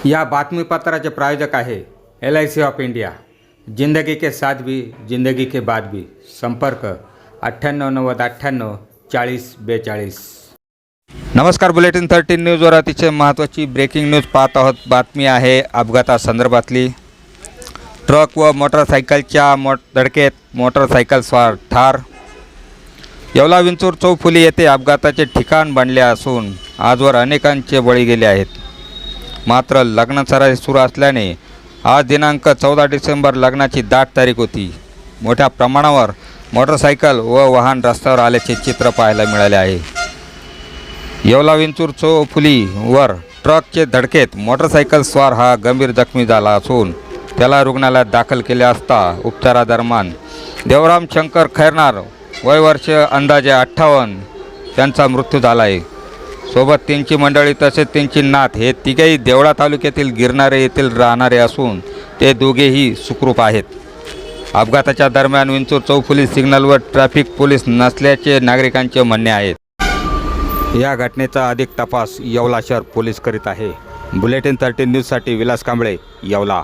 या बातमीपत्राचे प्रायोजक आहे LIC ऑफ इंडिया। जिंदगी के साथ भी जिंदगी के बाद भी। संपर्क 9890984042। नमस्कार, बुलेटिन 13 न्यूजवर अतिशय महत्त्वाची ब्रेकिंग न्यूज पाहत आहोत। बातमी आहे अपघातासंदर्भातली। ट्रक व मोटरसायकलच्या धडकेत मोटरसायकल स्वार ठार। येवला विंचूर चौफुली येथे अपघाताचे ठिकाण बनले असून आजवर अनेकांचे बळी गेले आहेत। मात्र लग्न सराई सुरू असल्याने आज दिनांक 14 डिसेंबर लग्नाची दाट तारीख होती। मोठ्या प्रमाणावर मोटरसायकल व वाहन रस्त्यावर आल्याचे चित्र पाहायला मिळाले आहे। येवला विंचूर चौफुलीवर ट्रकचे धडकेत मोटरसायकल स्वार हा गंभीर जखमी झाला असून त्याला रुग्णालयात दाखल केले असता उपचारादरम्यान देवराम शंकर खैरनार वय वर्ष अंदाजे 58 त्यांचा मृत्यू झाला आहे। सोबत त्यांची मंडळी तसेच त्यांची नात हे तिघेही देवळा तालुक्यातील गिरणारे येथील राहणारे असून ते दोघेही सुखरूप आहेत। अपघाताच्या दरम्यान विंचूर चौफुली सिग्नलवर ट्रॅफिक पोलीस नसल्याचे नागरिकांचे म्हणणे आहे। या घटनेचा अधिक तपास येवला शहर पोलीस करीत आहे। बुलेटिन 13 न्यूजसाठी विलास कांबळे, येवला।